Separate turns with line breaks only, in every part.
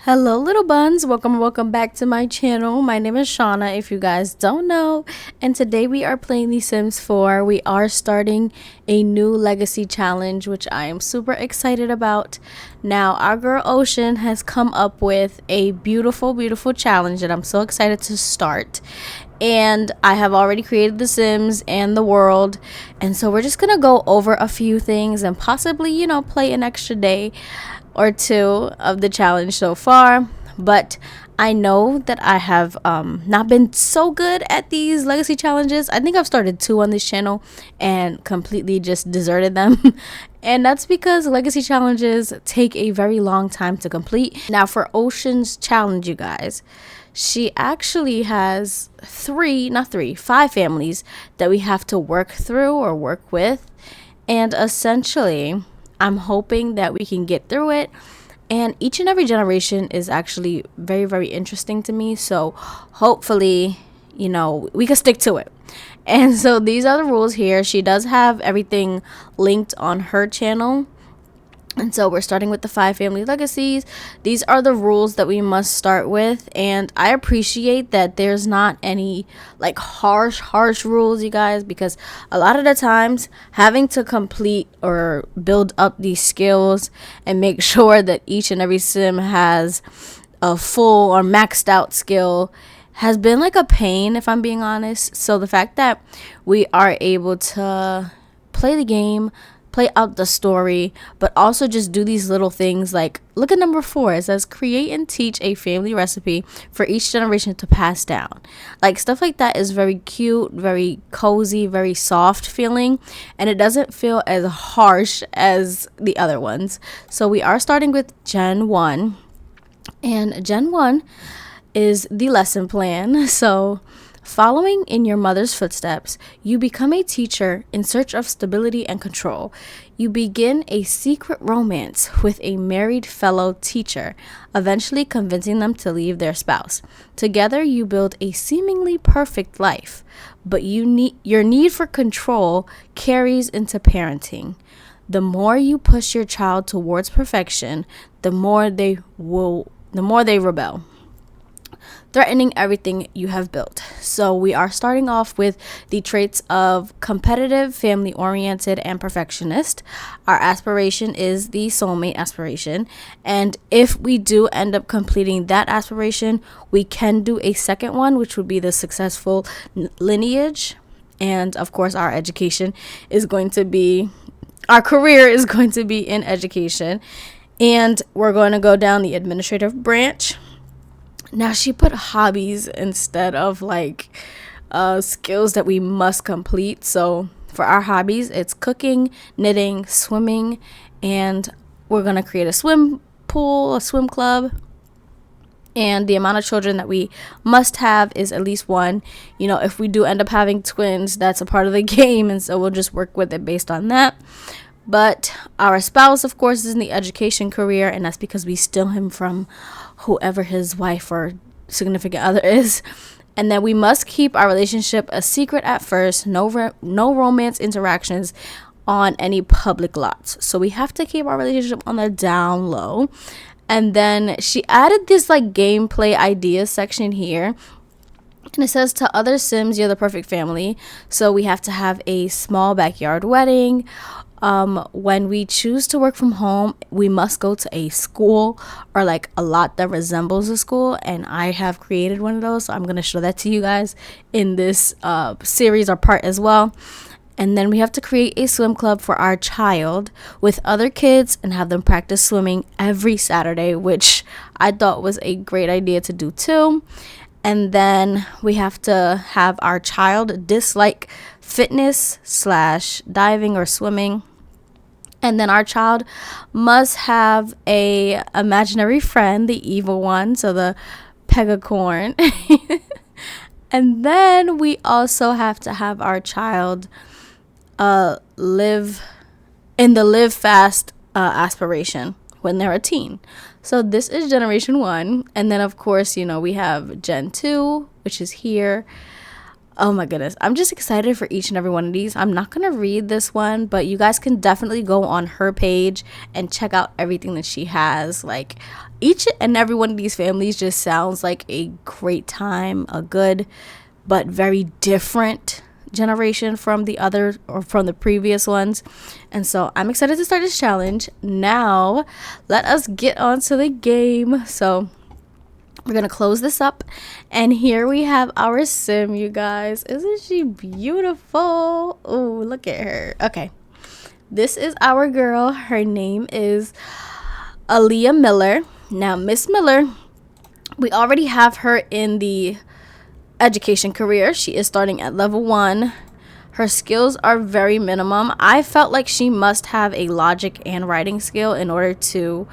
Hello, little buns. Welcome back to my channel. My name is Shauna, if you guys don't know. And today we are playing The Sims 4. We are starting a new legacy challenge, which I am super excited about. Now, our girl Ocean has come up with a beautiful challenge that I'm so excited to start. And I have already created the Sims and the world. And so we're just going to go over a few things and possibly, play an extra day or two of the challenge so far. But I know that I have not been so good at these legacy challenges. I think I've started 2 on this channel and completely just deserted them. And that's because legacy challenges take a very long time to complete. Now for Ocean's challenge, you guys, she actually has 5 families that we have to work through or work with. And essentially, I'm hoping that we can get through it. And each and every generation is actually very interesting to me. So hopefully, we can stick to it. And so these are the rules here. She does have everything linked on her channel. And so we're starting with the 5 family legacies. These are the rules that we must start with. And I appreciate that there's not any like harsh rules, you guys, because a lot of the times having to complete or build up these skills and make sure that each and every sim has a full or maxed out skill has been like a pain, if I'm being honest. So the fact that we are able to play the game, play out the story, but also just do these little things like, look at number 4. It says create and teach a family recipe for each generation to pass down. Like, stuff like that is very cute, very cozy, very soft feeling, and it doesn't feel as harsh as the other ones. So we are starting with Gen 1, and Gen 1 is the lesson plan. So following in your mother's footsteps, you become a teacher in search of stability and control. You begin a secret romance with a married fellow teacher, eventually convincing them to leave their spouse. Together, you build a seemingly perfect life, but your need for control carries into parenting. The more you push your child towards perfection, the more they rebel, threatening everything you have built. So we are starting off with the traits of competitive, family-oriented, and perfectionist. Our aspiration is the soulmate aspiration. And if we do end up completing that aspiration, we can do a second one, which would be the successful lineage. And of course, our career is going to be in education. And we're going to go down the administrative branch. Now, she put hobbies instead of skills that we must complete. So for our hobbies, it's cooking, knitting, swimming, and we're going to create a swim pool, a swim club. And the amount of children that we must have is at least 1. If we do end up having twins, that's a part of the game. And so we'll just work with it based on that. But our spouse, of course, is in the education career, and that's because we steal him from whoever his wife or significant other is. And then we must keep our relationship a secret at first. No romance interactions on any public lots. So we have to keep our relationship on the down low. And then she added this gameplay ideas section here. And it says, to other Sims, you're the perfect family. So we have to have a small backyard wedding. When we choose to work from home, we must go to a school or a lot that resembles a school. And I have created one of those. So I'm going to show that to you guys in this series or part as well. And then we have to create a swim club for our child with other kids and have them practice swimming every Saturday, which I thought was a great idea to do too. And then we have to have our child dislike fitness / diving or swimming. And then our child must have a imaginary friend, the evil one, so the pegacorn. And then we also have to have our child live in the live fast aspiration when they're a teen. So this is generation 1. And then, of course, we have Gen 2, which is here. Oh my goodness. I'm just excited for each and every one of these. I'm not going to read this one, but you guys can definitely go on her page and check out everything that she has. Like, each and every one of these families just sounds like a great time, a good but very different generation from the other or from the previous ones. And so I'm excited to start this challenge. Now, let us get on to the game. So we're gonna close this up, and here we have our sim, you guys. Isn't she beautiful? Oh, look at her. Okay, this is our girl. Her name is Aaliyah Miller. Now, Miss Miller, we already have her in the education career. She is starting at level 1. Her skills are very minimum. I felt like she must have a logic and writing skill in order to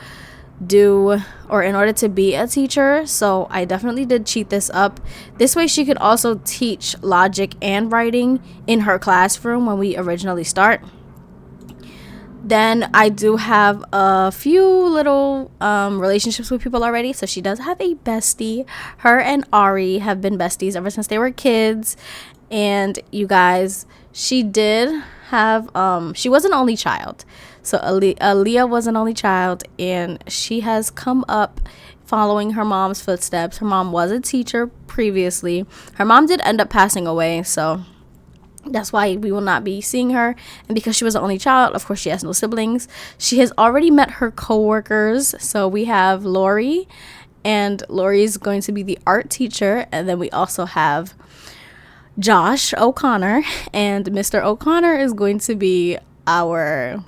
be a teacher, so I definitely did cheat this up. This way she could also teach logic and writing in her classroom when we originally start. Then I do have a few little relationships with people already. So she does have a bestie. Her and Ari have been besties ever since they were kids. And you guys, she did have she was an only child. So Aaliyah was an only child, and she has come up following her mom's footsteps. Her mom was a teacher previously. Her mom did end up passing away, so that's why we will not be seeing her. And because she was the only child, of course she has no siblings. She has already met her co-workers. So we have Lori, and Lori is going to be the art teacher. And then we also have Josh O'Connor, and Mr. O'Connor is going to be our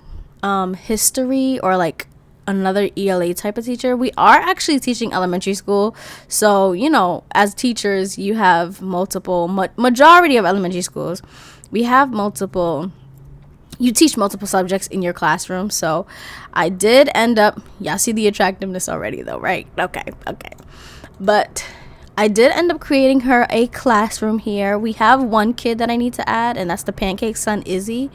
history or like another ELA type of teacher. We are actually teaching elementary school, so you know, as teachers you have multiple majority of elementary schools, we have multiple, you teach multiple subjects in your classroom. So I did end up, y'all see the attractiveness already though, right? Okay, but I did end up creating her a classroom here. We have one kid that I need to add, and that's the pancake son, Izzy.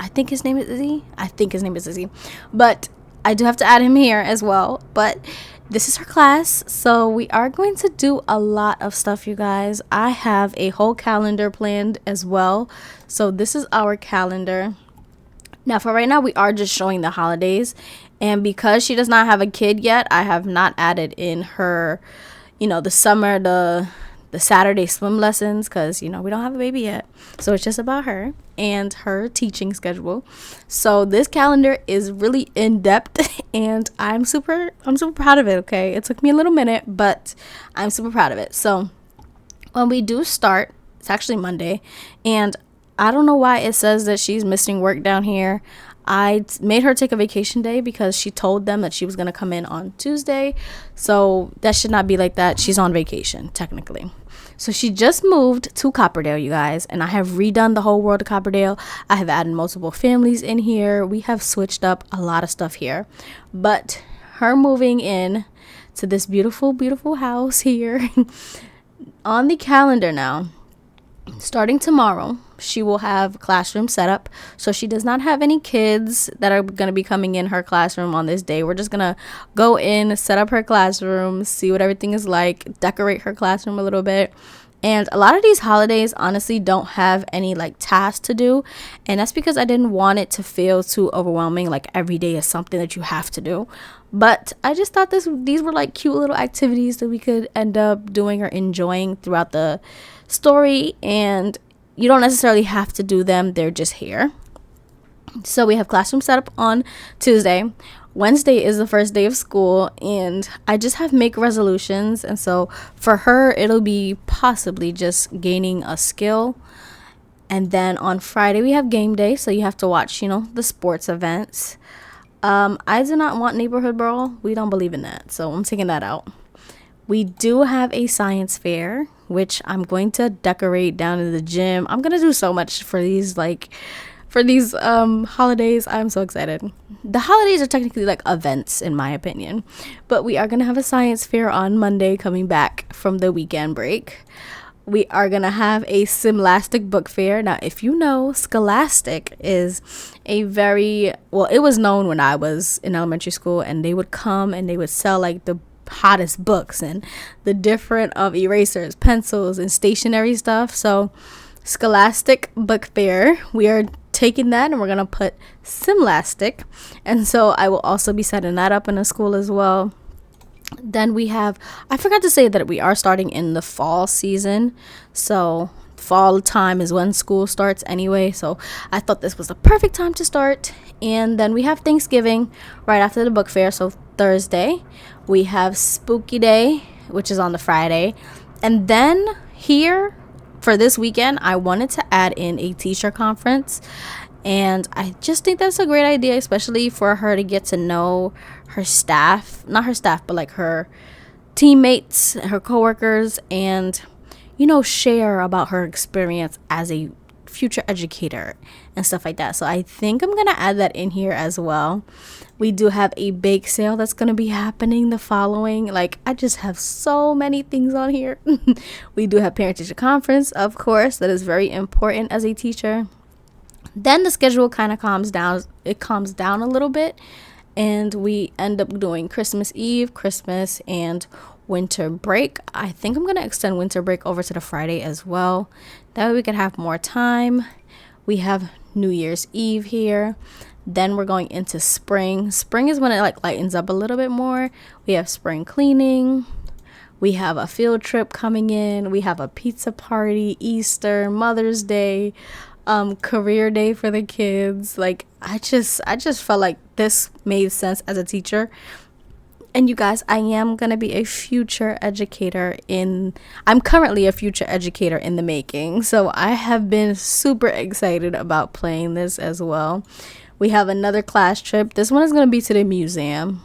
I think his name is Izzy. But I do have to add him here as well. But this is her class. So we are going to do a lot of stuff, you guys. I have a whole calendar planned as well. So this is our calendar. Now, for right now, we are just showing the holidays. And because she does not have a kid yet, I have not added in her, you know, the summer, the Saturday swim lessons, because, you know, we don't have a baby yet. So it's just about her and her teaching schedule. So this calendar is really in-depth, and I'm super proud of it, okay? It took me a little minute, but I'm super proud of it. So when we do start, it's actually Monday, and I don't know why it says that she's missing work down here. I made her take a vacation day because she told them that she was going to come in on Tuesday. So that should not be like that. She's on vacation, technically. So she just moved to Copperdale, you guys. And I have redone the whole world of Copperdale. I have added multiple families in here. We have switched up a lot of stuff here. But her moving in to this beautiful, beautiful house here on the calendar now. Starting tomorrow, she will have classroom set up. So she does not have any kids that are going to be coming in her classroom on this day. We're just going to go in, set up her classroom, see what everything is like, decorate her classroom a little bit. And a lot of these holidays honestly don't have any like tasks to do, and that's because I didn't want it to feel too overwhelming, like every day is something that you have to do. But I just thought these were like cute little activities that we could end up doing or enjoying throughout the story, and you don't necessarily have to do them, they're just here. So we have classroom set up on Tuesday. Wednesday is the first day of school, and I just have make resolutions, and so for her it'll be possibly just gaining a skill. And then on Friday we have game day, so you have to watch, you know, the sports events. I do not want neighborhood brawl. We don't believe in that, so I'm taking that out. We do have a science fair, which I'm going to decorate down in the gym. I'm gonna do so much for these holidays. I'm so excited. The holidays are technically like events in my opinion, but we are gonna have a science fair on Monday coming back from the weekend break. We are gonna have a Simlastic book fair. Now, if you know, Scholastic is a very, well, it was known when I was in elementary school, and they would come and they would sell like the hottest books and the different of erasers, pencils, and stationery stuff. So Scholastic Book Fair, we are taking that and we're gonna put Simlastic, and so I will also be setting that up in a school as well. Then we have, I forgot to say that we are starting in the fall season, so fall time is when school starts anyway, so I thought this was the perfect time to start. And then we have Thanksgiving right after the book fair, so Thursday. We have Spooky Day, which is on the Friday. And then here for this weekend, I wanted to add in a teacher conference, and I just think that's a great idea, especially for her to get to know her staff, not her staff, but like her teammates, her coworkers, and, you know, share about her experience as a future educator and stuff like that. So I think I'm gonna add that in here as well. We do have a bake sale that's gonna be happening the following, like, I just have so many things on here. We do have parent teacher conference, of course, that is very important as a teacher. Then the schedule kind of calms down a little bit, and we end up doing Christmas Eve, Christmas, and winter break. I think I'm gonna extend winter break over to the Friday as well. That way we could have more time. We have New Year's Eve here. Then we're going into spring. Spring is when it like lightens up a little bit more. We have spring cleaning. We have a field trip coming in. We have a pizza party, Easter, Mother's Day, career day for the kids. Like, I just felt like this made sense as a teacher. And you guys, I am going to be a future educator I'm currently a future educator in the making. So I have been super excited about playing this as well. We have another class trip. This one is going to be to the museum.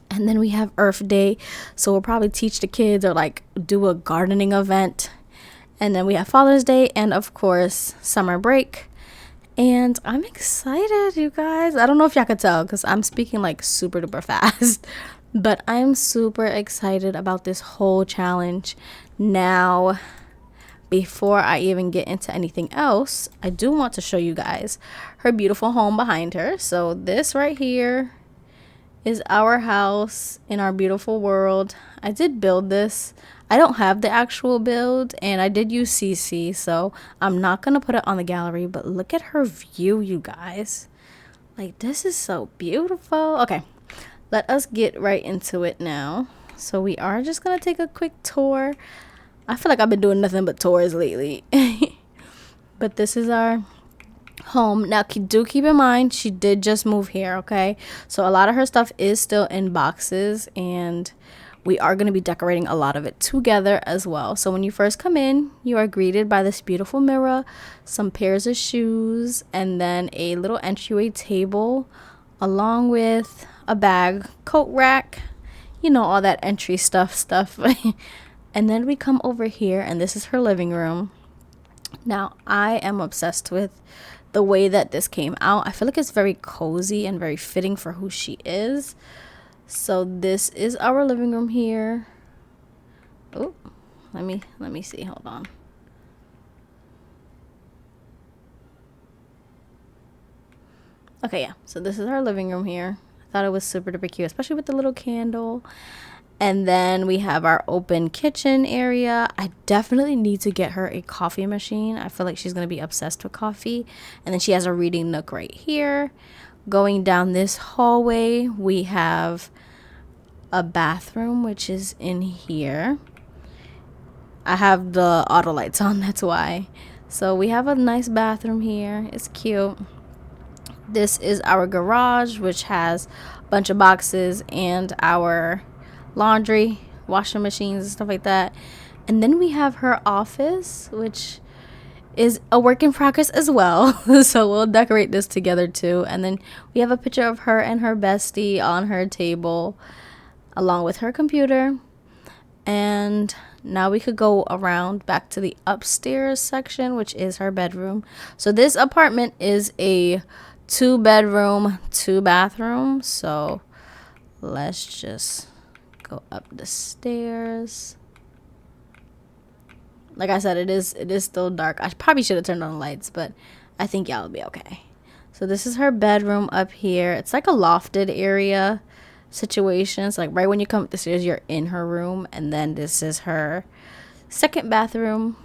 And then we have Earth Day. So we'll probably teach the kids or like do a gardening event. And then we have Father's Day and, of course, summer break. And I'm excited, you guys. I don't know if y'all could tell because I'm speaking like super duper fast. But I'm super excited about this whole challenge. Now, before I even get into anything else, I do want to show you guys her beautiful home behind her. So this right here is our house in our beautiful world. I did build this. I don't have the actual build, and I did use CC, so I'm not going to put it on the gallery, but look at her view, you guys. Like, this is so beautiful. Okay, let us get right into it now. So we are just going to take a quick tour. I feel like I've been doing nothing but tours lately. But this is our home. Now, do keep in mind, she did just move here, okay? So a lot of her stuff is still in boxes, and we are going to be decorating a lot of it together as well. So when you first come in, you are greeted by this beautiful mirror, some pairs of shoes, and then a little entryway table, along with a bag, coat rack, you know, all that entry stuff. And then we come over here, and this is her living room. Now, I am obsessed with the way that this came out. I feel like it's very cozy and very fitting for who she is. So this is our living room here. Oh, let me see. Hold on. Okay, yeah. So this is our living room here. I thought it was super duper cute, especially with the little candle. And then we have our open kitchen area. I definitely need to get her a coffee machine. I feel like she's going to be obsessed with coffee. And then she has a reading nook right here. Going down this hallway, we have a bathroom, which is in here. I have the auto lights on, that's why. So we have a nice bathroom here. It's cute. This is our garage, which has a bunch of boxes and our laundry, washing machines, and stuff like that. And then we have her office, which is a work in progress as well. So we'll decorate this together too. And then we have a picture of her and her bestie on her table, along with her computer. And now we could go around back to the upstairs section, which is her bedroom. So this apartment is a 2-bedroom, 2-bathroom. So let's just go up the stairs. Like I said, it is still dark. I probably should have turned on the lights, but I think y'all will be okay. So this is her bedroom up here. It's like a lofted area. situations. Like right when you come up the stairs, you're in her room, and then this is her second bathroom.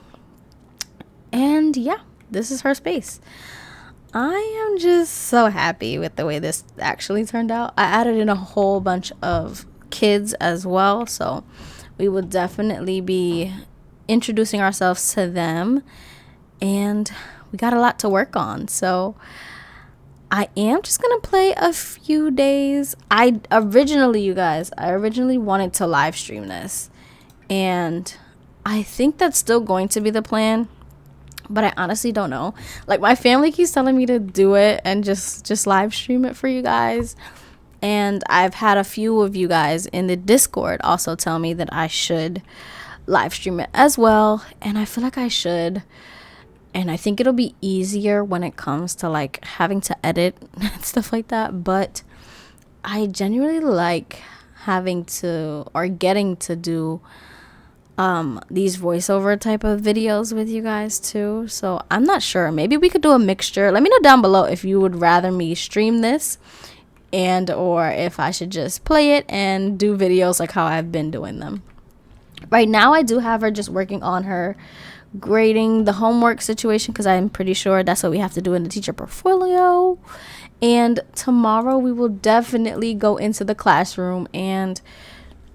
And yeah, this is her space. I am just so happy with the way this actually turned out. I added in a whole bunch of kids as well, so we will definitely be introducing ourselves to them, and we got a lot to work on. So I am just gonna play a few days. I originally wanted to live stream this, and I think that's still going to be the plan, but I honestly don't know. Like, my family keeps telling me to do it and just live stream it for you guys, and I've had a few of you guys in the Discord also tell me that I should live stream it as well, and I feel like I should. And I think it'll be easier when it comes to like having to edit and stuff like that. But I genuinely like having to, or getting to do these voiceover type of videos with you guys too. So I'm not sure. Maybe we could do a mixture. Let me know down below if you would rather me stream this, and or if I should just play it and do videos like how I've been doing them. Right now I do have her just working on her grading the homework situation, because I'm pretty sure that's what we have to do in the teacher portfolio. And tomorrow we will definitely go into the classroom, and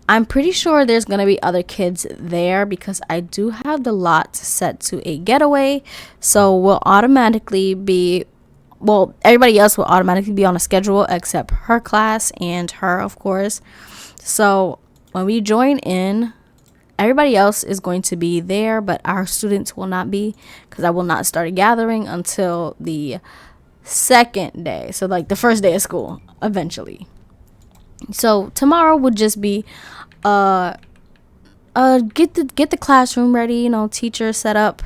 I'm pretty sure there's gonna be other kids there because I do have the lot set to a getaway, so we'll automatically be, well, everybody else will automatically be on a schedule except her class and her, of course. So when we join in, everybody else is going to be there, but our students will not be, because I will not start gathering until the second day. So like the first day of school eventually. So tomorrow would just be get the classroom ready, you know, teachers set up.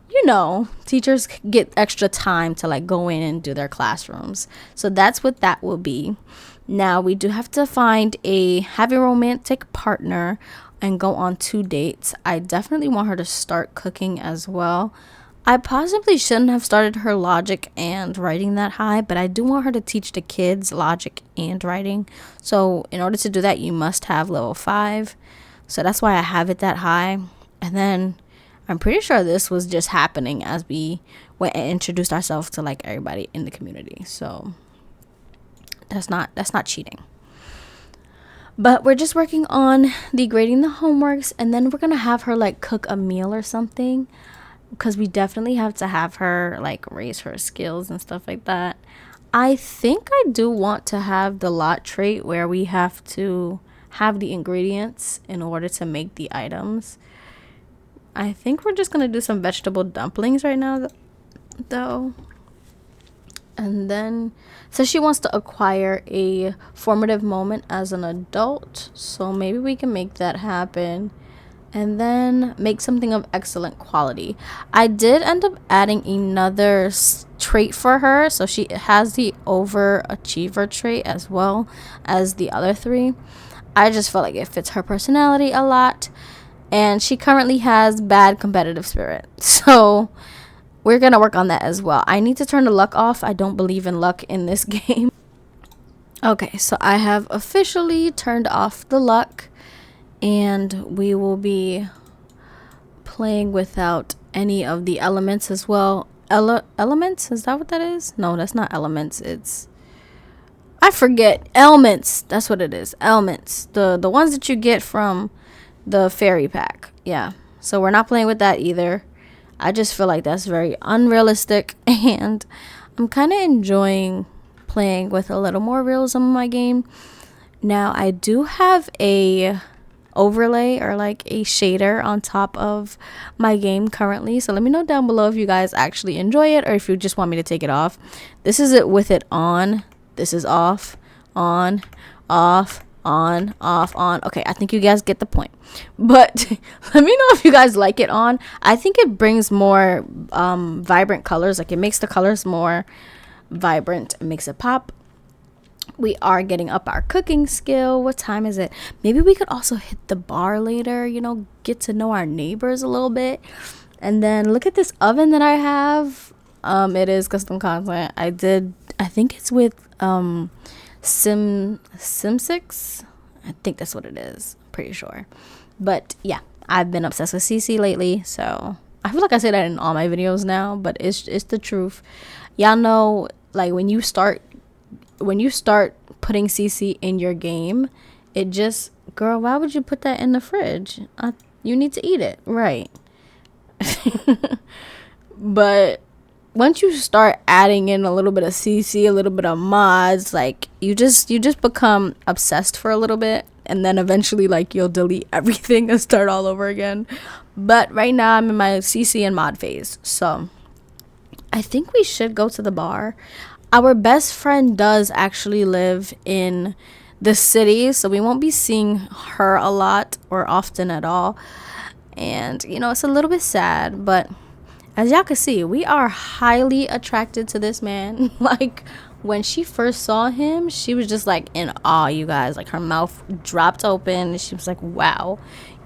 You know, teachers get extra time to like go in and do their classrooms. So that's what that will be. Now we do have to have a romantic partner and go on 2 dates. I definitely want her to start cooking as well. I possibly shouldn't have started her logic and writing that high, but I do want her to teach the kids logic and writing. So in order to do that, you must have level 5. So that's why I have it that high. And then I'm pretty sure this was just happening as we went and introduced ourselves to like everybody in the community. So that's not cheating. But we're just working on the grading the homeworks, and then we're gonna have her like cook a meal or something, because we definitely have to have her like raise her skills and stuff like that. I think I do want to have the lot trait where we have to have the ingredients in order to make the items. I think we're just gonna do some vegetable dumplings right now though. And then, so she wants to acquire a formative moment as an adult, so maybe we can make that happen. And then make something of excellent quality. I did end up adding another trait for her, so she has the overachiever trait as well as the other 3. I just felt like it fits her personality a lot, and she currently has bad competitive spirit, so we're gonna work on that as well. I need to turn the luck off. I don't believe in luck in this game. Okay, so I have officially turned off the luck, and we will be playing without any of the elements as well. Elements? Is that what that is? No, that's not elements. I forget. Elements. That's what it is. Elements. The ones that you get from the fairy pack. Yeah. So we're not playing with that either. I just feel like that's very unrealistic, and I'm kind of enjoying playing with a little more realism in my game. Now I do have a overlay or like a shader on top of my game currently, so let me know down below if you guys actually enjoy it or if you just want me to take it off. This is it with it on. This is off, on, off, on, off, on. Okay, I think you guys get the point, but let me know if you guys like it on. I think it brings more vibrant colors. Like, it makes the colors more vibrant. It makes it pop. We are getting up our cooking skill. What time is it? Maybe we could also hit the bar later, you know, get to know our neighbors a little bit. And then look at this oven that I have. It is custom content. I think it's with Sim 6. I think that's what it is. I'm pretty sure. But yeah, I've been obsessed with CC lately, so I feel like I say that in all my videos now, but it's the truth. Y'all know, like, when you start putting CC in your game, it just, girl, why would you put that in the fridge? You need to eat it, right? But once you start adding in a little bit of CC, a little bit of mods, like, you just become obsessed for a little bit, and then eventually, like, you'll delete everything and start all over again. But right now I'm in my CC and mod phase, so I think we should go to the bar. Our best friend does actually live in the city, so we won't be seeing her a lot or often at all. And, you know, it's a little bit sad, but as y'all can see, we are highly attracted to this man. Like, when she first saw him, she was just, like, in awe, you guys. Like, her mouth dropped open. She was like, wow,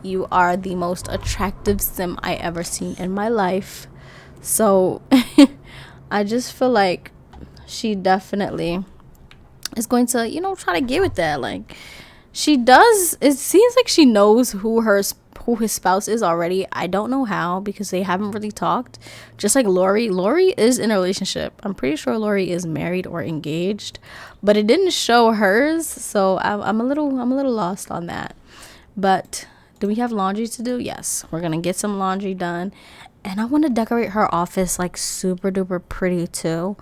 you are the most attractive sim I ever seen in my life. So, I just feel like she definitely is going to, you know, try to get with that. Like, she does. It seems like she knows who his spouse is already. I don't know how, because they haven't really talked. Just like Lori is in a relationship. I'm pretty sure Lori is married or engaged, but it didn't show hers, so I'm a little lost on that. But do we have laundry to do? Yes, we're gonna get some laundry done, and I want to decorate her office like super duper pretty too.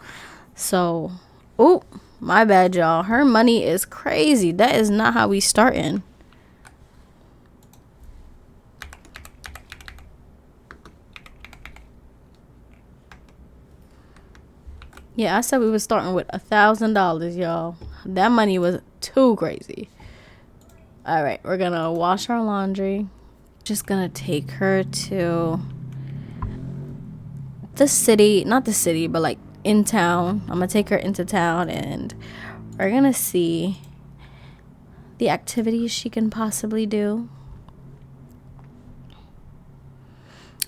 So, oh, my bad, y'all. Her money is crazy. That is not how we starting. Yeah, I said we were starting with $1,000, y'all. That money was too crazy. All right, we're gonna wash our laundry. Just gonna take her to the city, not the city, but like in town. I'm gonna take her into town, and we're gonna see the activities she can possibly do.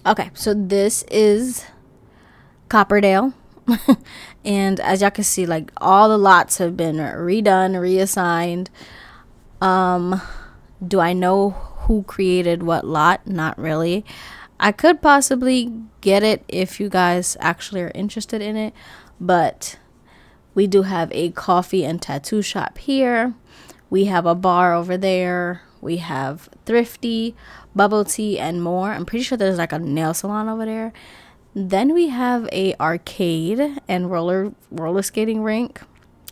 Okay, so this is Copperdale. And as y'all can see, like, all the lots have been redone, reassigned. Do I know who created what lot? Not really. I could possibly get it if you guys actually are interested in it, but we do have a coffee and tattoo shop here. We have a bar over there. We have Thrifty, bubble tea, and more. I'm pretty sure there's like a nail salon over there. Then we have a arcade and roller skating rink.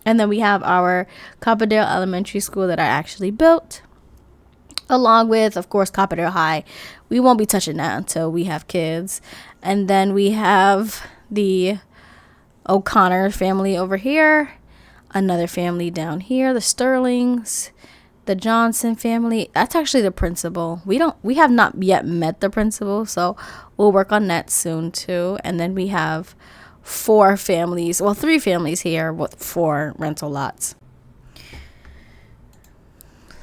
And then we have our Copperdale Elementary School that I actually built, along with, of course, Copperdale High. We won't be touching that until we have kids. And then we have the O'Connor family over here, another family down here, the Sterlings, the Johnson family. That's actually the principal. We have not yet met the principal, so we'll work on that soon too. And then we have 3 families here with 4 rental lots.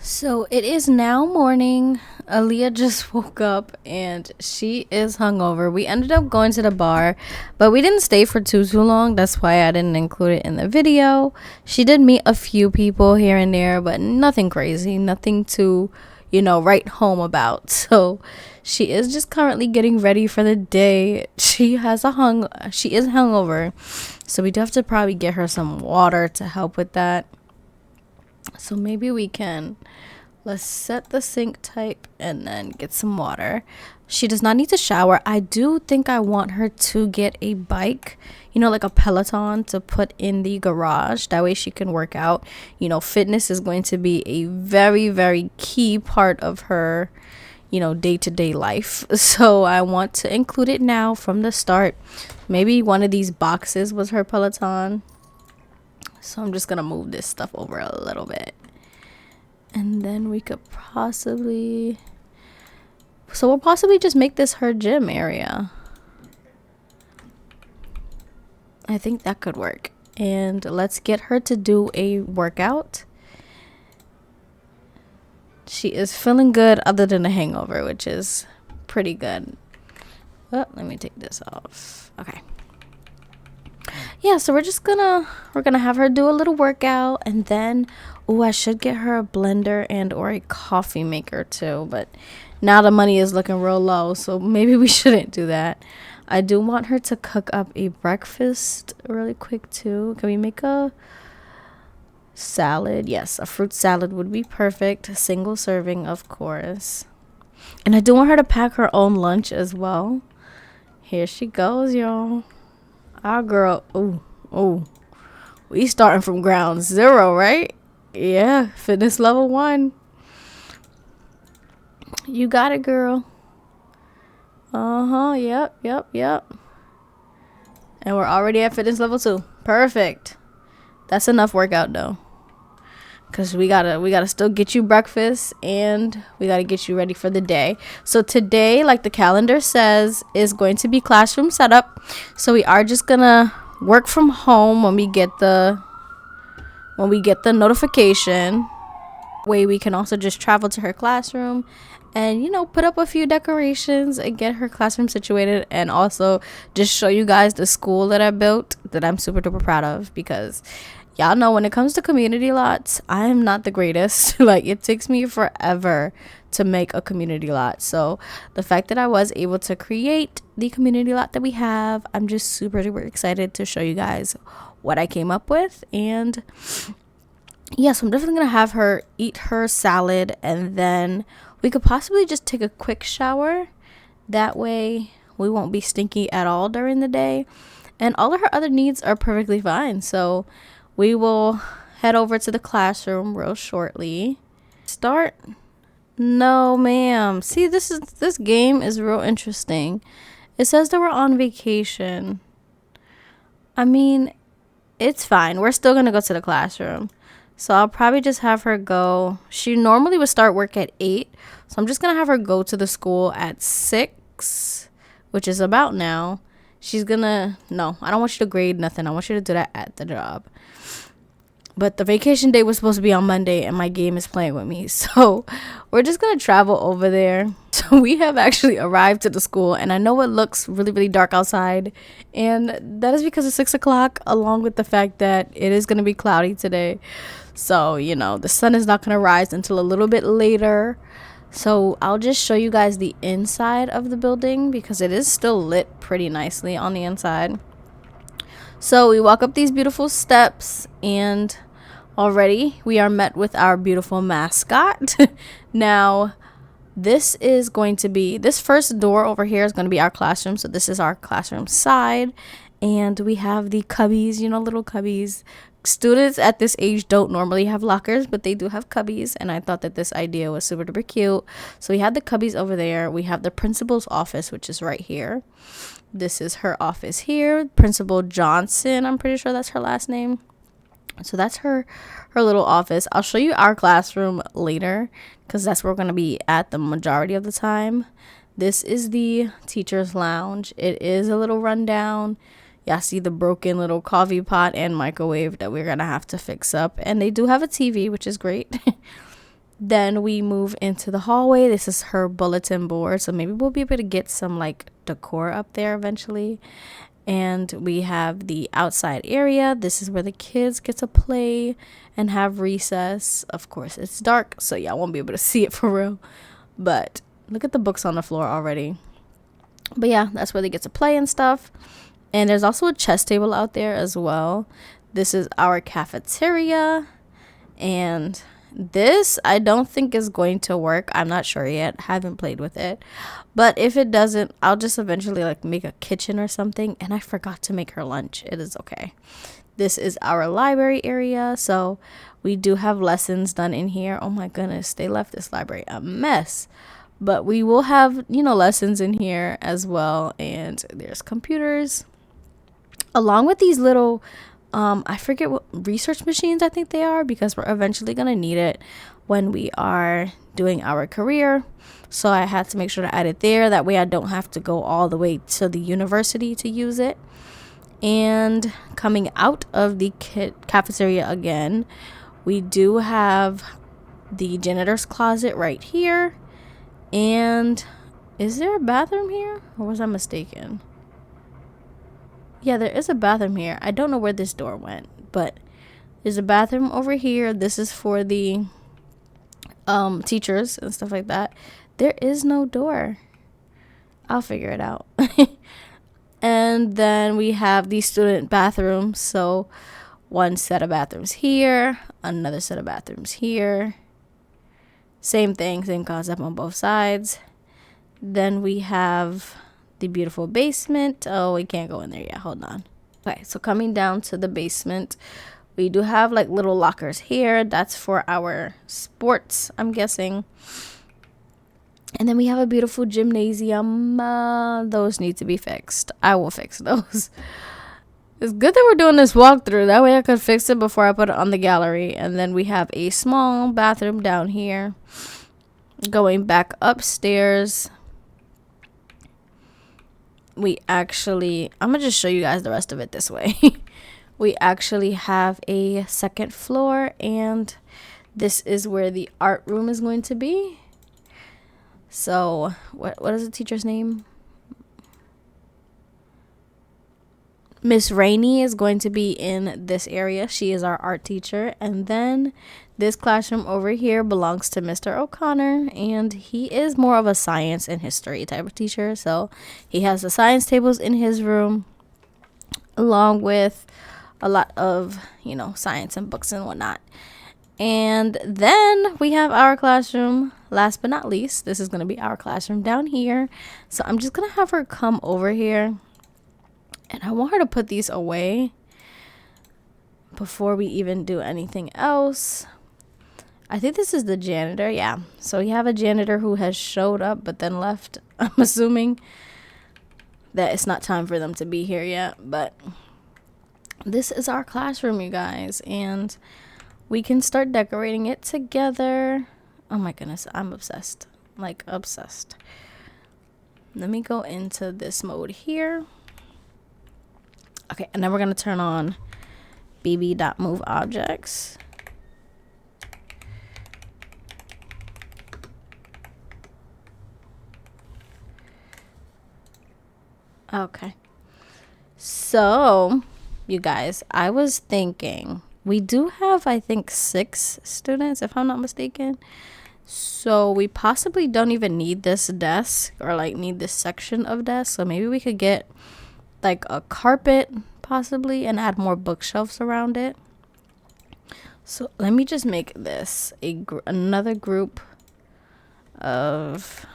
So it is now morning. Aaliyah just woke up and she is hungover. We ended up going to the bar, but we didn't stay for too long. That's why I didn't include it in the video. She did meet a few people here and there, but nothing crazy, nothing to, you know, write home about. So she is just currently getting ready for the day. She is hungover, so we do have to probably get her some water to help with that. So maybe we can, let's set the sink type and then get some water. She does not need to shower. I do think I want her to get a bike, you know, like a Peloton to put in the garage. That way she can work out. You know, fitness is going to be a very, very key part of her, you know, day-to-day life. So I want to include it now from the start. Maybe one of these boxes was her Peloton. So I'm just going to move this stuff over a little bit. And then we could possibly... So we'll possibly just make this her gym area. I think that could work. And let's get her to do a workout. She is feeling good other than a hangover, which is pretty good. Oh, let me take this off. Okay. yeah, so we're gonna have her do a little workout, and then I should get her a blender and or a coffee maker too, but now the money is looking real low, so maybe we shouldn't do that. I do want her to cook up a breakfast really quick too. Can we make a salad? Yes, a fruit salad would be perfect. A single serving, of course. And I do want her to pack her own lunch as well. Here she goes, y'all. Our girl. Oh, we starting from ground zero, right? Yeah, fitness level 1. You got it, girl. Yep. And we're already at fitness level 2. Perfect. That's enough workout though, because we gotta still get you breakfast, and we gotta get you ready for the day. So today, like the calendar says, is going to be classroom setup. So we are just gonna work from home when we get the notification. Way we can also just travel to her classroom and put up a few decorations and get her classroom situated, and also just show you guys the school that I built, that I'm super duper proud of, because y'all know when it comes to community lots, I am not the greatest. Like, it takes me forever to make a community lot. So the fact that I was able to create the community lot that we have, I'm just super duper excited to show you guys what I came up with. And yes, I'm definitely gonna have her eat her salad, and then we could possibly just take a quick shower. That way we won't be stinky at all during the day, and all of her other needs are perfectly fine. So we will head over to the classroom real shortly. Start? No, ma'am. See, this game is real interesting. It says that we're on vacation. I mean, it's fine. We're still gonna go to the classroom. So I'll probably just have her go. She normally would start work at 8. So I'm just going to have her go to the school at 6, which is about now. She's going to, no, I don't want you to grade nothing. I want you to do that at the job. But the vacation day was supposed to be on Monday, and my game is playing with me. So we're just going to travel over there. So we have actually arrived to the school, and I know it looks really, really dark outside. And that is because it's 6 o'clock, along with the fact that it is going to be cloudy today. So, the sun is not going to rise until a little bit later. So I'll just show you guys the inside of the building, because it is still lit pretty nicely on the inside. So we walk up these beautiful steps, and already we are met with our beautiful mascot. Now, this first door over here is going to be our classroom. So this is our classroom side, and we have the cubbies, little cubbies. Students at this age don't normally have lockers, but they do have cubbies, and I thought that this idea was super duper cute. So we have the cubbies over there. We have the principal's office, which is right here. This is her office here. Principal Johnson, I'm pretty sure that's her last name. So that's her little office. I'll show you our classroom later, because that's where we're going to be at the majority of the time. This is the teacher's lounge. It is a little rundown. Y'all see the broken little coffee pot and microwave that we're going to have to fix up. And they do have a TV, which is great. Then we move into the hallway. This is her bulletin board. So maybe we'll be able to get some like decor up there eventually. And we have the outside area. This is where the kids get to play and have recess. Of course, it's dark, so y'all won't be able to see it for real. But look at the books on the floor already. But yeah, that's where they get to play and stuff. And there's also a chess table out there as well. This is our cafeteria. And this I don't think is going to work. I'm not sure yet. Haven't played with it. But if it doesn't, I'll just eventually like make a kitchen or something. And I forgot to make her lunch. It is okay. This is our library area. So we do have lessons done in here. Oh my goodness, they left this library a mess. But we will have, lessons in here as well. And there's computers. Along with these little, I forget what research machines I think they are, because we're eventually going to need it when we are doing our career. So I had to make sure to add it there. That way I don't have to go all the way to the university to use it. And coming out of the cafeteria again, we do have the janitor's closet right here. And is there a bathroom here? Or was I mistaken? Yeah, there is a bathroom here. I don't know where this door went, but there's a bathroom over here. This is for the teachers and stuff like that. There is no door. I'll figure it out. And then we have the student bathrooms. So one set of bathrooms here, another set of bathrooms here. Same thing, same concept on both sides. Then we have the beautiful basement. Oh, we can't go in there yet. Hold on. Okay, so coming down to the basement, we do have like little lockers here. That's for our sports, I'm guessing. And then we have a beautiful gymnasium. Those need to be fixed. I will fix those. It's good that we're doing this walkthrough. That way I could fix it before I put it on the gallery. And then we have a small bathroom down here. Going back upstairs, we actually, I'm going to just show you guys the rest of it this way. We actually have a second floor, and this is where the art room is going to be. So what is the teacher's name? Miss Rainey is going to be in this area. She is our art teacher. And then this classroom over here belongs to Mr. O'Connor, and he is more of a science and history type of teacher. So he has the science tables in his room, along with a lot of, you know, science and books and whatnot. And then we have our classroom. Last but not least, this is going to be our classroom down here. So I'm just going to have her come over here, and I want her to put these away before we even do anything else. I think this is the janitor. Yeah. So we have a janitor who has showed up but then left. I'm assuming that it's not time for them to be here yet. But this is our classroom, you guys. And we can start decorating it together. Oh my goodness. I'm obsessed. Like obsessed. Let me go into this mode here. Okay. And then we're going to turn on bb.move objects. Okay. So, you guys, I was thinking we do have, I think, 6 students, if I'm not mistaken. So we possibly don't even need this desk, or like need this section of desk. So maybe we could get like a carpet possibly and add more bookshelves around it. So let me just make this another group of,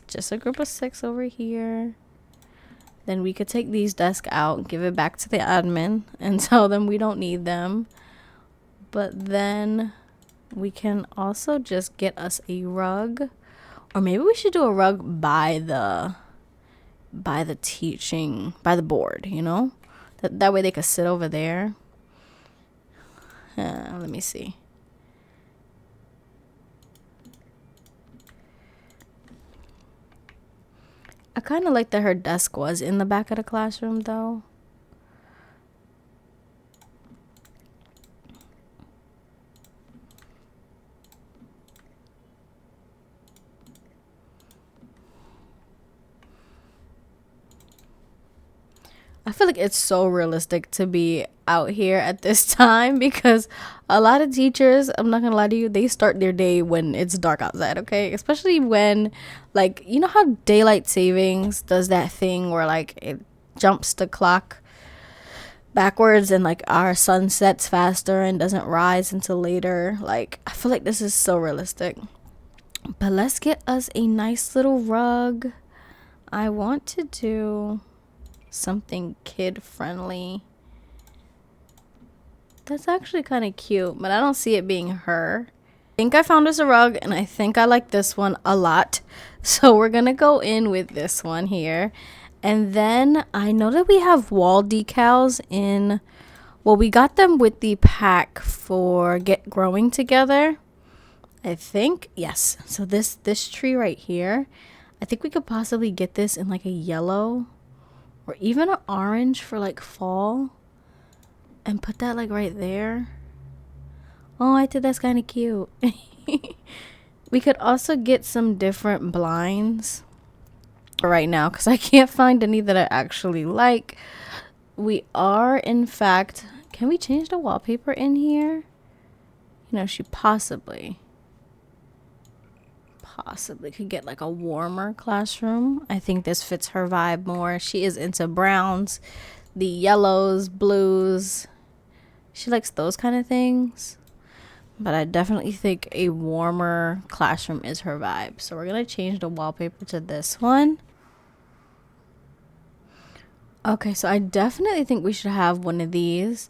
just a group of 6 over here. Then we could take these desks out, give it back to the admin, and tell them we don't need them. But then we can also just get us a rug. Or maybe we should do a rug by the board, you know? That way they could sit over there. Let me see. I kind of like that her desk was in the back of the classroom, though. I feel like it's so realistic to be out here at this time, because a lot of teachers, I'm not gonna lie to you, they start their day when it's dark outside, okay? Especially when, like, you know how daylight savings does that thing where like it jumps the clock backwards and like our sun sets faster and doesn't rise until later. Like, I feel like this is so realistic. But let's get us a nice little rug. I want to do something kid friendly. That's actually kind of cute, but I don't see it being her. I think I found us a rug, and I think I like this one a lot. So we're gonna go in with this one here. And then I know that we have wall decals in, well, we got them with the pack for Get Growing Together, I think. Yes. So this tree right here, I think we could possibly get this in like a yellow or even an orange for like fall, and put that like right there. Oh, I think that's kind of cute. We could also get some different blinds right now, because I can't find any that I actually like. we are, in fact, can we change the wallpaper in here? You know, she possibly could get like a warmer classroom. I think this fits her vibe more. She is into browns, the yellows, blues. She likes those kind of things. But I definitely think a warmer classroom is her vibe. So we're going to change the wallpaper to this one. Okay, so I definitely think we should have one of these.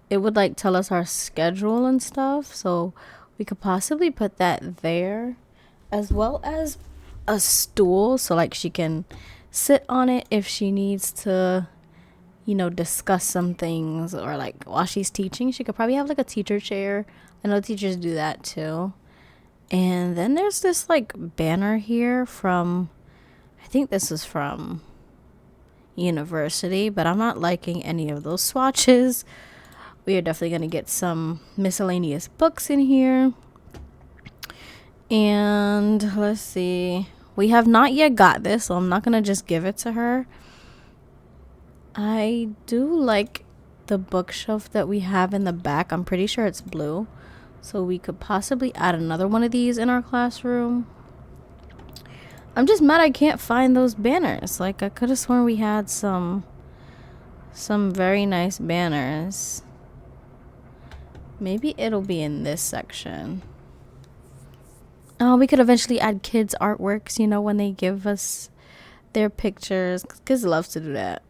It would like tell us our schedule and stuff. So we could possibly put that there, as well as a stool. So like she can sit on it if she needs to, you know, discuss some things, or like while she's teaching, she could probably have like a teacher chair. I know teachers do that too. And then there's this like banner here from, I think this is from university, but I'm not liking any of those swatches. We are definitely going to get some miscellaneous books in here. And let's see, we have not yet got this, so I'm not going to just give it to her. I do like the bookshelf that we have in the back. I'm pretty sure it's blue, so we could possibly add another one of these in our classroom. I'm just mad I can't find those banners. Like, I could have sworn we had some very nice banners. Maybe it'll be in this section. Oh, we could eventually add kids' artworks, you know, when they give us their pictures. Kids love to do that.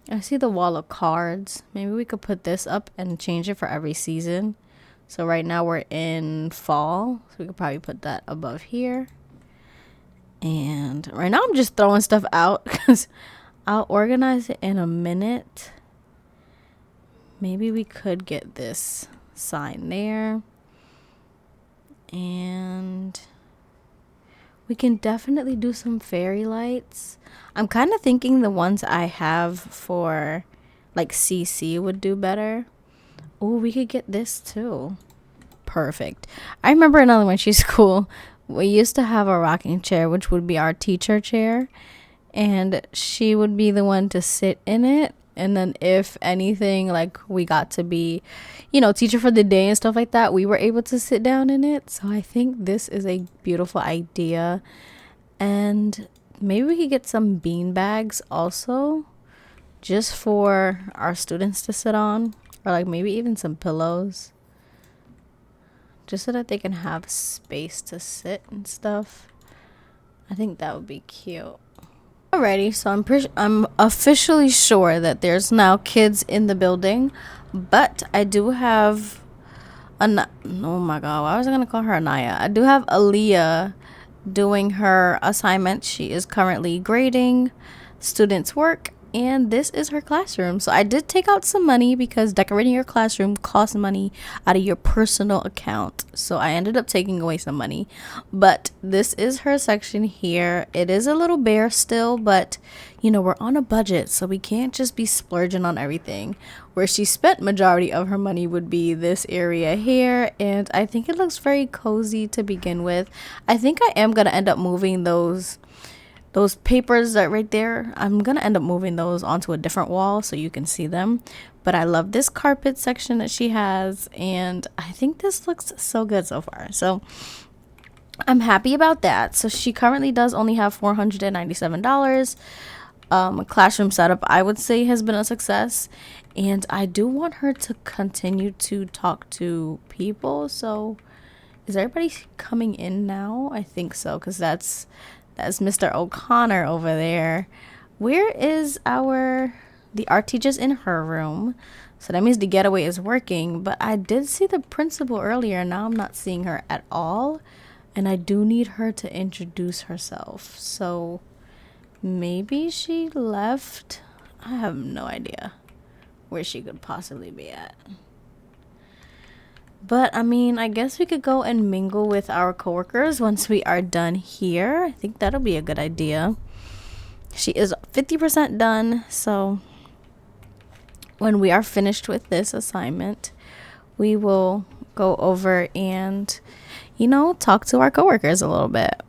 I see the wall of cards. Maybe we could put this up and change it for every season. So right now we're in fall, so we could probably put that above here. And right now I'm just throwing stuff out because I'll organize it in a minute. Maybe we could get this sign there. And we can definitely do some fairy lights. I'm kind of thinking the ones I have for like CC would do better. Oh, we could get this too. Perfect. I remember in elementary school, we used to have a rocking chair, which would be our teacher chair. And she would be the one to sit in it. And then if anything, like we got to be, you know, teacher for the day and stuff like that, we were able to sit down in it. So I think this is a beautiful idea. And maybe we could get some bean bags also, just for our students to sit on, or like maybe even some pillows, just so that they can have space to sit and stuff. I think that would be cute. Alrighty, so I'm officially sure that there's now kids in the building, but I do have oh my god, why was I gonna call her Anaya? I do have Aaliyah doing her assignment. She is currently grading students' work, and this is her classroom. So I did take out some money because decorating your classroom costs money out of your personal account. So I ended up taking away some money, but this is her section here. It is a little bare still, but you know, we're on a budget, so we can't just be splurging on everything. Where she spent majority of her money would be this area here, and I think it looks very cozy to begin with. I think I am gonna end up moving those papers that right there. I'm gonna end up moving those onto a different wall so you can see them. But I love this carpet section that she has, and I think this looks so good so far. So I'm happy about that. So she currently does only have $497. Classroom setup, I would say, has been a success, and I do want her to continue to talk to people. So is everybody coming in now? I think so, because that's Mr. O'Connor over there. Where is the art teacher's in her room? So that means the getaway is working. But I did see the principal earlier. Now I'm not seeing her at all. And I do need her to introduce herself. So maybe she left. I have no idea where she could possibly be at. But I mean, I guess we could go and mingle with our coworkers once we are done here. I think that'll be a good idea. She is 50% done, so when we are finished with this assignment, we will go over and, you know, talk to our coworkers a little bit.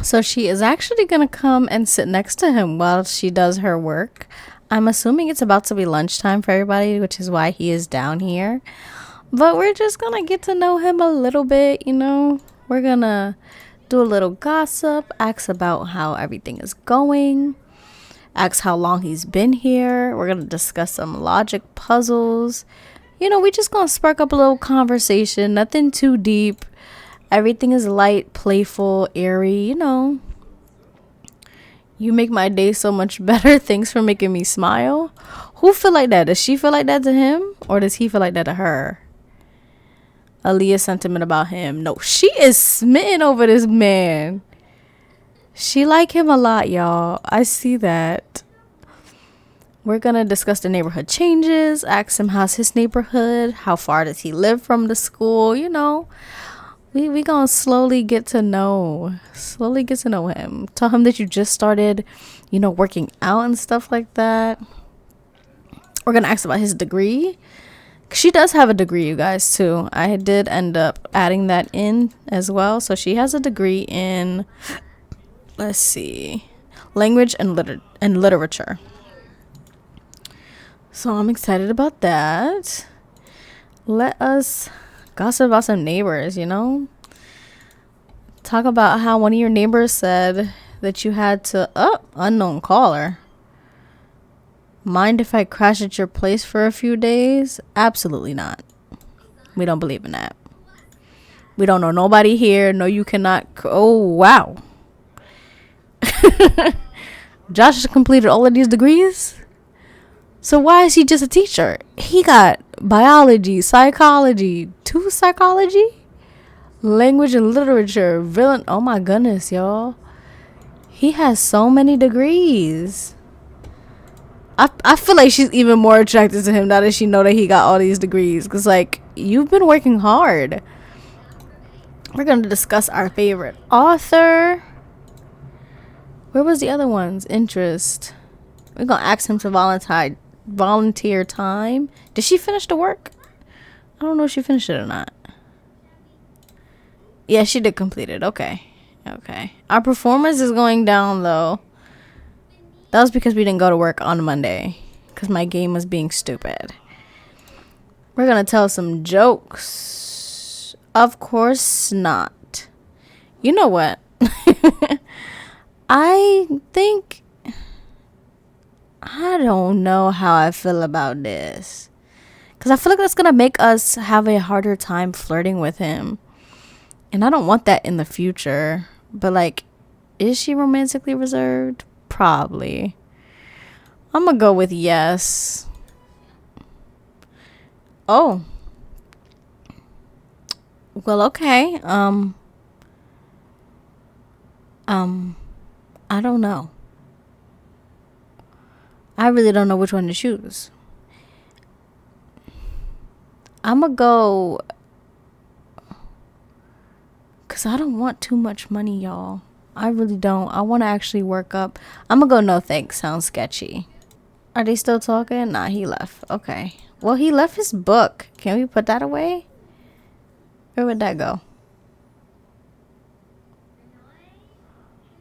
So she is actually gonna come and sit next to him while she does her work. I'm assuming it's about to be lunchtime for everybody, which is why he is down here. But we're just gonna get to know him a little bit, you know. We're gonna do a little gossip, ask about how everything is going, ask how long he's been here. We're gonna discuss some logic puzzles. You know, we just gonna spark up a little conversation, nothing too deep. Everything is light, playful, airy, you know. You make my day so much better. Thanks for making me smile. Who feel like that? Does she feel like that to him? Or does he feel like that to her? Aaliyah's sentiment about him. No, she is smitten over this man. She like him a lot, y'all. I see that. We're going to discuss the neighborhood changes. Ask him how's his neighborhood. How far does he live from the school? You know. We gonna slowly get to know him. Tell him that you just started, you know, working out and stuff like that. We're gonna ask about his degree. She does have a degree, you guys, too. I did end up adding that in as well. So she has a degree in, let's see, language and literature. So I'm excited about that. Let us gossip about some neighbors, you know. Talk about how one of your neighbors said that you had to unknown caller. Mind if I crash at your place for a few days? Absolutely not. We don't believe in that. We don't know nobody here. No, you cannot. Oh, wow. Josh has completed all of these degrees. So why is he just a teacher? He got biology, psychology, 2 psychology, language and literature, villain. Oh my goodness, y'all. He has so many degrees. I feel like she's even more attracted to him now that she know that he got all these degrees. Because, like, you've been working hard. We're going to discuss our favorite author. Where was the other ones? Interest. We're going to ask him to volunteer time. Did she finish the work? I don't know if she finished it or not. Yeah, she did complete it. Okay. Our performance is going down, though. That was because we didn't go to work on Monday. Because my game was being stupid. We're going to tell some jokes. Of course not. You know what? I don't know how I feel about this. Because I feel like that's going to make us have a harder time flirting with him. And I don't want that in the future. But, like, is she romantically reserved? Probably. I'm going to go with yes. Oh. Well, okay. I don't know. I really don't know which one to choose. I'm going to go, because I don't want too much money, y'all. I really don't. I want to actually work up. I'm going to go no thanks. Sounds sketchy. Are they still talking? Nah, he left. Okay. Well, he left his book. Can we put that away? Where would that go?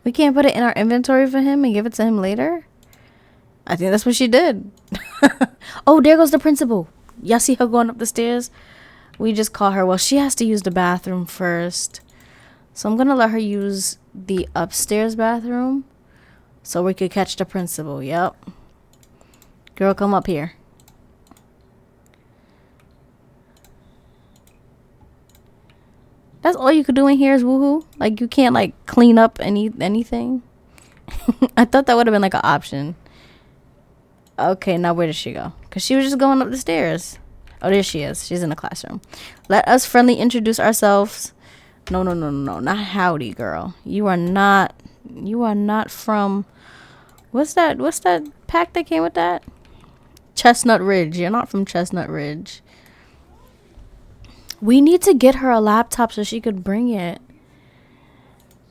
We can't put it in our inventory for him and give it to him later? I think that's what she did. Oh, there goes the principal. Y'all see her going up the stairs? We just call her. Well, she has to use the bathroom first. So I'm going to let her use the upstairs bathroom so we could catch the principal. Yep. Girl, come up here. That's all you could do in here is woohoo? Like, you can't, like, clean up anything? I thought that would have been, like, an option. Okay, now where did she go? Because she was just going up the stairs. Oh, there she is. She's in the classroom. Let us friendly introduce ourselves. No. Not howdy, girl. You are not from... What's that pack that came with that? Chestnut Ridge. You're not from Chestnut Ridge. We need to get her a laptop so she could bring it.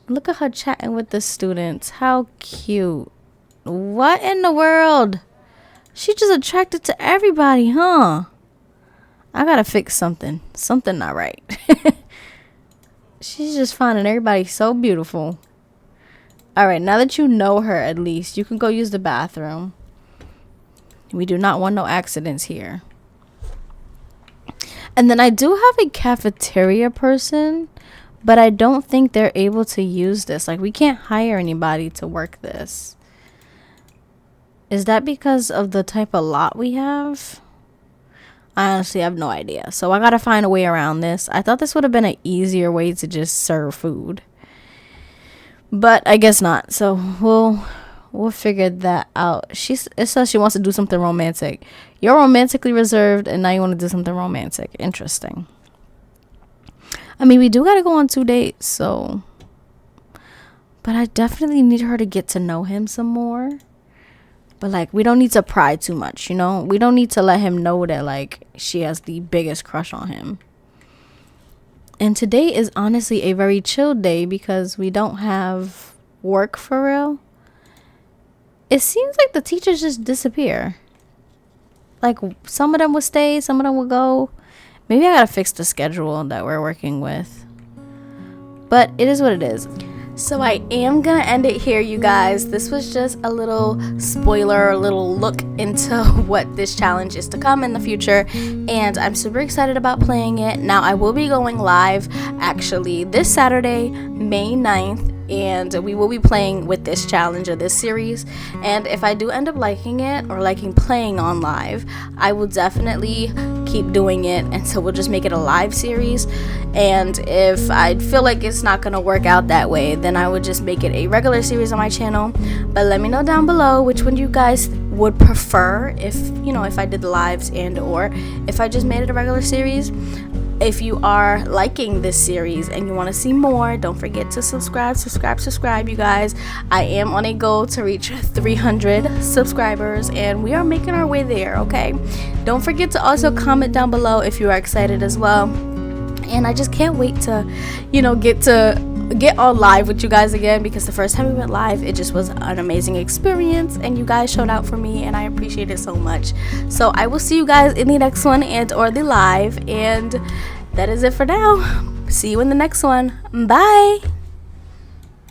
Look at her chatting with the students. How cute. What in the world? She just attracted to everybody, huh? I gotta fix something. Something not right. She's just finding everybody so beautiful. All right, now that you know her, at least you can go use the bathroom. We do not want no accidents here. And then I do have a cafeteria person, but I don't think they're able to use this. Like, we can't hire anybody to work this. Is that because of the type of lot we have? I honestly have no idea. So I gotta find a way around this. I thought this would have been an easier way to just serve food, but I guess not. So we'll figure that out. It says she wants to do something romantic. You're romantically reserved, and now you want to do something romantic. Interesting. I mean, we do gotta go on 2 dates, so. But I definitely need her to get to know him some more. But, like, we don't need to pry too much, you know? We don't need to let him know that, like, she has the biggest crush on him. And today is honestly a very chill day because we don't have work for real. It seems like the teachers just disappear. Like, some of them would stay, some of them would go. Maybe I gotta fix the schedule that we're working with. But it is what it is. So I am gonna end it here, you guys. This was just a little spoiler, a little look into what this challenge is to come in the future, and I'm super excited about playing it. Now, I will be going live actually this Saturday, May 9th, and we will be playing with this challenge or this series. And if I do end up liking it or liking playing on live, I will definitely keep doing it, and so we'll just make it a live series. And if I feel like it's not gonna work out that way, then I would just make it a regular series on my channel. But let me know down below which one you guys would prefer, if if I did the lives and or if I just made it a regular series. If you are liking this series and you want to see more, don't forget to subscribe, you guys. I am on a goal to reach 300 subscribers, and we are making our way there, okay? Don't forget to also comment down below if you are excited as well. And I just can't wait to, get on live with you guys again, because the first time we went live, it just was an amazing experience, and you guys showed out for me, and I appreciate it so much. So I will see you guys in the next one and or the live, and that is it for now. See you in the next one. Bye.